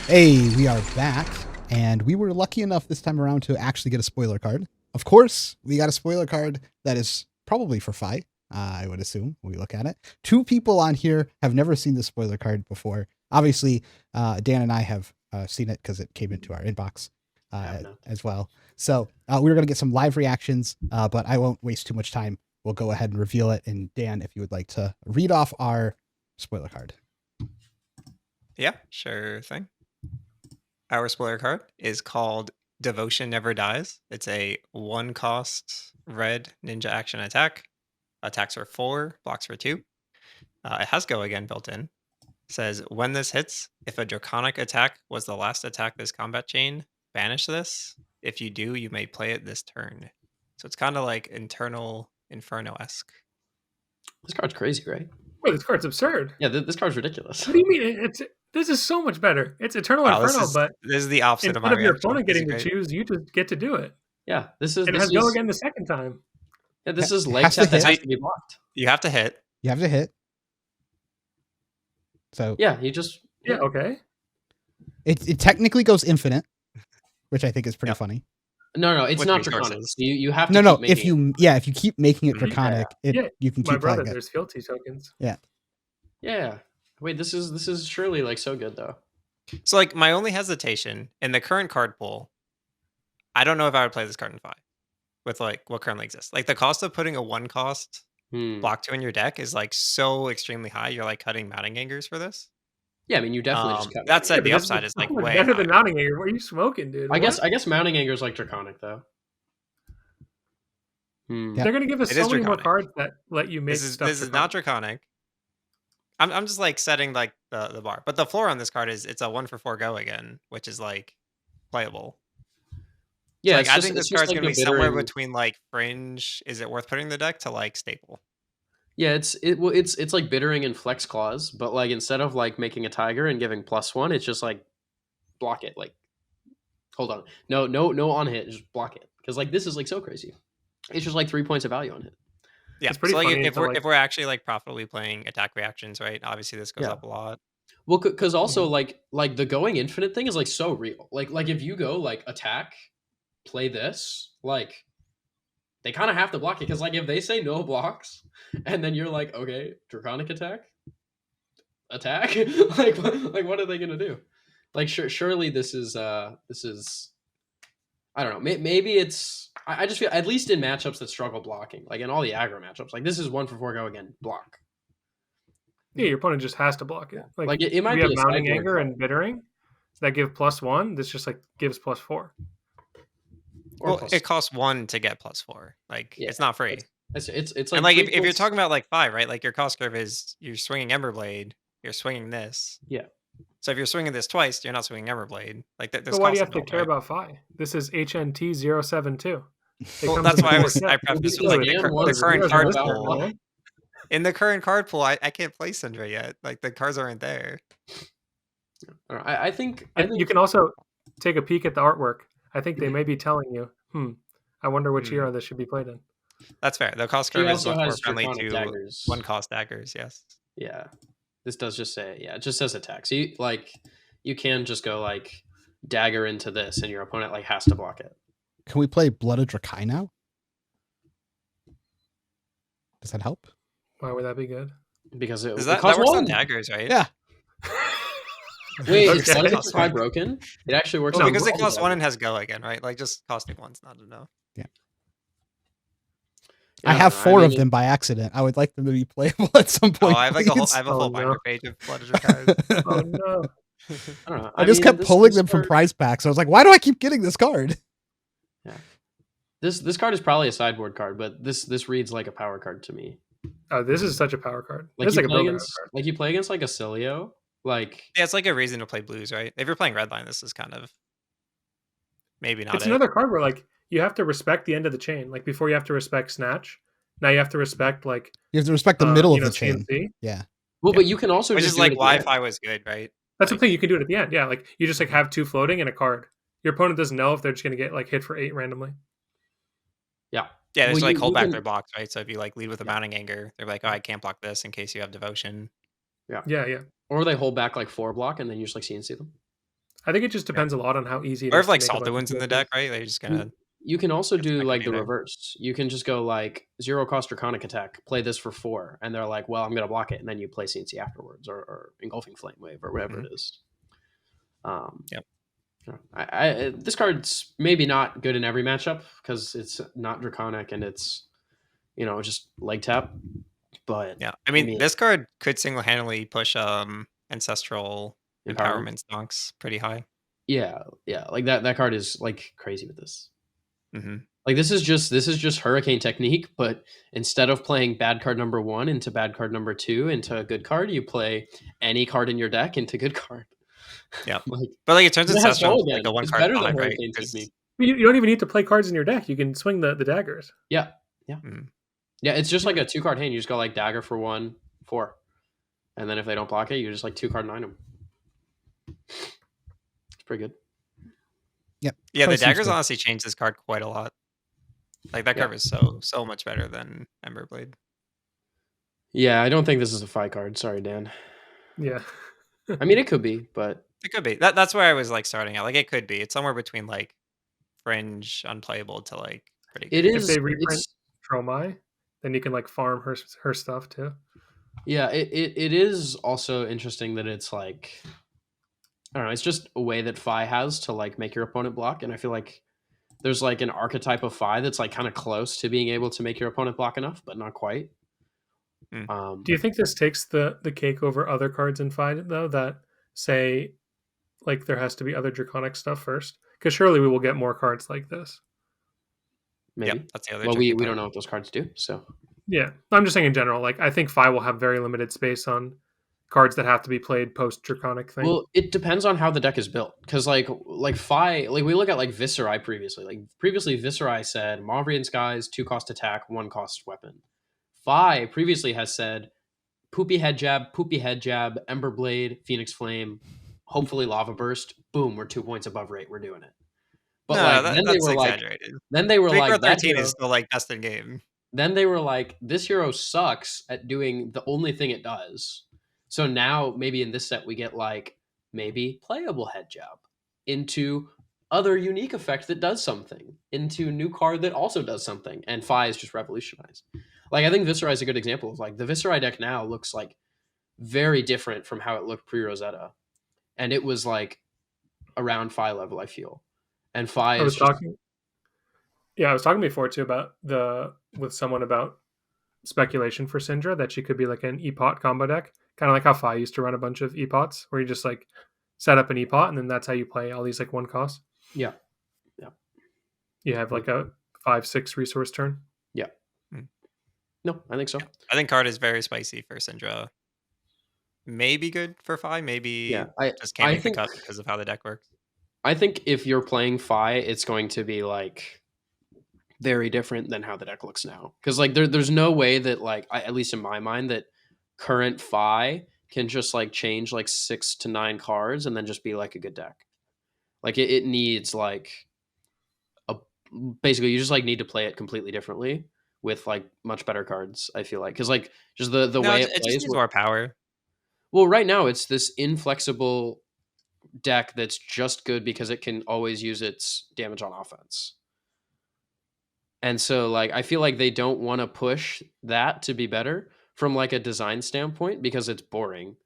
Hey, we are back, and we were lucky enough this time around to actually get a spoiler card. Of course, we got a spoiler card that is probably for Fi, I would assume, when we look at it. Two people on here have never seen the spoiler card before. Obviously, Dan and I have seen it because it came into our inbox as well. So we're going to get some live reactions, but I won't waste too much time. We'll go ahead and reveal it. And Dan, if you would like to read off our spoiler card. Yeah, sure thing. Our spoiler card is called Devotion Never Dies. It's a 1-cost red ninja action attack. Attacks for 4, blocks for 2. It has Go Again built in. Says, when this hits, if a draconic attack was the last attack this combat chain, banish this. If you do, you may play it this turn. So it's kind of like Internal Inferno-esque. This card's crazy, right? Wait, this card's absurd. Yeah, this card's ridiculous. What do you mean? This is so much better. It's Eternal Inferno, but this is the opposite instead of your opponent getting to choose, you just get to do it. Yeah, this is. And it has Go Again the second time. Yeah, this is leg tap that has to be blocked. You have to hit. You have to hit. So yeah, you just okay. It technically goes infinite, which I think is pretty funny. No, it's not draconic. You have to. No. If you keep making it draconic, you can keep. My brother, there's fealty tokens. Yeah. Yeah. Wait, this is surely like so good though. So like my only hesitation in the current card pool, I don't know if I would play this card in 5 with like what currently exists. Like the cost of putting a 1-cost block 2 in your deck is like so extremely high. You're like cutting Mounting Angers for this. Yeah, I mean you definitely just cut. That said, the upside is like way better than Mounting Anger. What are you smoking, dude? I guess Mounting Anger is like draconic though. They're gonna give us so many more cards that let you make stuff. This is not draconic. I'm just like setting like the bar, but the floor on this card is it's a 1-for-4 Go Again, which is like playable. Yeah, so, like, I think this card's gonna be somewhere between like fringe. Is it worth putting in the deck to like staple? Yeah, it's like bittering and flex claws, but like instead of like making a tiger and giving +1, it's just like block it. Like, hold on, no on hit, just block it because like this is like so crazy. It's just like 3 points of value on hit. Yeah, it's pretty. So like if we're actually like profitably playing attack reactions, right? Obviously, this goes up a lot. Well, because also like the going infinite thing is like so real. Like if you go like attack, play this, like they kind of have to block it because like if they say no blocks, and then you're like, okay, draconic attack, like what are they gonna do? Like surely this is I don't know. Maybe it's. I just feel at least in matchups that struggle blocking, like in all the aggro matchups, like this is 1-for-4 Go Again block. Yeah, your opponent just has to block it. Like it might be have Mounting Anger and Bittering that give +1. This just like gives +4. Well, it costs 1 to get +4. Like it's not free. It's like, and like if you're talking about like 5, right? Like your cost curve is you're swinging Emberblade, you're swinging this. Yeah. So if you're swinging this twice, you're not swinging Everblade. Like this. So why do you have to care about Phi? This is HNT 072. Well, that's why I prefaced with like the current card pool. In the current card pool, I can't play Syndra yet. Like the cards aren't there. I think you can also take a peek at the artwork. I think they may be telling you, I wonder which hero this should be played in. That's fair. The cost curve is much more friendly to daggers. 1-cost daggers. Yes. Yeah. This does just say, it just says attack. So you can just go like dagger into this and your opponent like has to block it. Can we play Blood of Drakai now? Does that help? Why would that be good? Because that works on daggers, right? Yeah. Wait, is Blood of Drakai broken? It actually works on because it costs 1 and has Go Again, right? Like just costing 1's not enough. Yeah. I have 4 of them by accident. I would like them to be playable at some point. Oh, I have a whole binder page of Blood of Drakai. Oh no. I don't know. I just kept pulling them from prize packs. I was like, why do I keep getting this card? Yeah. This card is probably a sideboard card, but this reads like a power card to me. Oh, this is such a power card. Like this you is play against, like you play against like a Cilio, like yeah, it's like a reason to play blues, right? If you're playing Redline, this is kind of maybe not. It's another card where like you have to respect the end of the chain. Like before, you have to respect Snatch. Now you have to respect like you have to respect the middle of the chain. CNC. Yeah. Well, but you can also which just is like Wi-Fi was good, right? That's the thing. You can do it at the end. Yeah, like you just like have 2 floating and a card. Your opponent doesn't know if they're just going to get like hit for 8 randomly. Yeah. Yeah, they just like hold back their blocks, right? So if you like lead with a Mounting Anger, they're like, oh, I can't block this in case you have Devotion. Yeah. Yeah. Or they hold back like 4 block and then you just like CNC them. I think it just depends a lot on how easy it Or is if like to make a Salta bunch of wins in the characters. deck, right? They're just gonna. You can also It's do not like gonna the be there. reverse. You can just go like 0-cost Draconic attack, play this for 4, and they're like, well, I'm gonna block it, and then you play CNC afterwards, or Engulfing Flame Wave, or whatever it is. Yep. This card's maybe not good in every matchup because it's not Draconic and it's just leg tap. But Yeah, I mean, this card could single-handedly push Ancestral Empowerment? Empowerment stonks pretty high. Yeah, like that card is like crazy with this. Mm-hmm. Like this is just Hurricane technique, but instead of playing bad card number 1 into bad card number 2 into a good card, you play any card in your deck into good card. Yeah, like, but like it turns it has Ancestral Soul into like again. a It's one-card better than 5, right? Hurricane 'Cause- technique. You don't even need to play cards in your deck. You can swing the daggers. Yeah. Mhm. Yeah, it's just like a 2-card hand. You just go like dagger for 1, 4. And then if they don't block it, you just like 2-card 9 them. It's pretty good. Yep. Yeah, the Probably seems daggers good. honestly changed this card quite a lot. Like that Yeah. card was so much better than Emberblade. Yeah, I don't think this is a 5 card. Sorry, Dan. Yeah. I mean, it could be, but It could be. That's where I was like starting out. Like it could be. It's somewhere between like fringe unplayable to like pretty good. it If is. they reprint It's, Tromai, then you can like farm her stuff too. yeah, it is also interesting that it's like, I don't know, it's just a way that Fi has to like make your opponent block, and I feel like there's like an archetype of Fi that's like kind of close to being able to make your opponent block enough, but not quite. Hmm. Do you think this takes the cake over other cards in Fight though? That say, like there has to be other Draconic stuff first, because surely we will get more cards like this. Maybe. Yep, that's the other. Well, tricky we part. don't know what those cards do, so Yeah, I'm just saying in general. Like I think Fi will have very limited space on cards that have to be played post Draconic thing. well, it depends on how the deck is built. Because like Fi, like we look at like Viscerai previously. Like previously, Viscerai said Mauvrian Skies, 2-cost attack, 1-cost weapon. Fi previously has said Poopy Head Jab, Ember Blade, Phoenix Flame, hopefully Lava Burst. Boom, we're 2 points above rate. We're doing it. But No, like that's exaggerated. then they were Big like Row that 13 hero, is still like best in game. then they were like, this hero sucks at doing the only thing it does. So now maybe in this set we get like maybe playable Head Jab into other unique effect that does something, into new card that also does something, and Fi is just revolutionized. Like I think Viscerai is a good example of like the Viscerai deck now looks like very different from how it looked pre-Rosetta. And it was like around Fi level, I feel. And Fi I was is just talking. Yeah, I was talking before too about with someone about speculation for Syndra that she could be like an Epot combo deck, kind of like how Fi used to run a bunch of Epots, where you just like set up an Epot and then that's how you play all these like 1 cost. yeah. You have like a 5-6 resource turn. No, I think so. I think card is very spicy for Syndra. Maybe good for Fi. Maybe Yeah, I just can't I make think the cut because of how the deck works. I think if you're playing Fi, it's going to be like very different than how the deck looks now. Because like there's no way that like at least in my mind that current Fi can just like change like 6 to 9 cards and then just be like a good deck. Like it needs like basically you just like need to play it completely differently with like much better cards. I feel like because like just the No, way it just plays. needs more power. Well, right now it's this inflexible deck that's just good because it can always use its damage on offense. And so like I feel like they don't want to push that to be better from like a design standpoint because it's boring.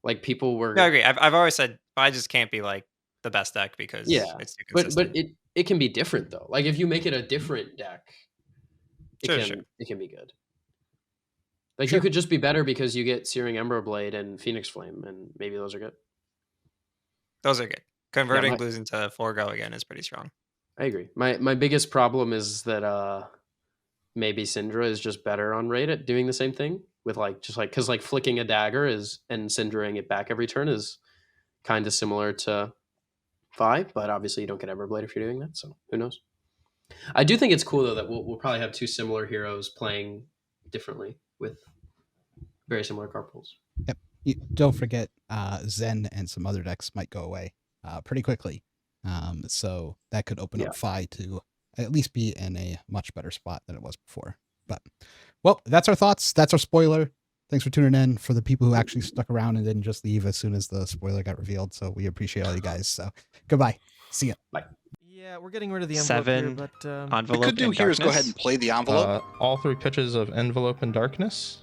Like people were No, I agree. I've always said Fi just can't be like the best deck because yeah, it's too but consistent. it can be different though. Like if you make it a different deck, Sure. it can be good. Like Sure. you could just be better because you get Searing Ember Blade and Phoenix Flame, and maybe those are good. Those are good. Converting my- blues into 4-go again is pretty strong. I agree. My biggest problem is that maybe Syndra is just better on rate at doing the same thing with like just like because like flicking a dagger is and Syndraing it back every turn is kind of similar to Fi, but obviously you don't get Everblade if you're doing that. So who knows? I do think it's cool though that we'll probably have 2 similar heroes playing differently with very similar card pools. Yep. Don't forget, Zen and some other decks might go away pretty quickly. So that could open Yeah. up Fi to at least be in a much better spot than it was before. But, well, that's our thoughts. That's our spoiler. Thanks for tuning in. For the people who actually stuck around and didn't just leave as soon as the spoiler got revealed, so we appreciate all you guys. So goodbye. See ya. Yeah, we're getting rid of the envelope here, 7 but envelope We could do in here is go ahead darkness. and play the envelope. All 3 pitches of envelope and darkness.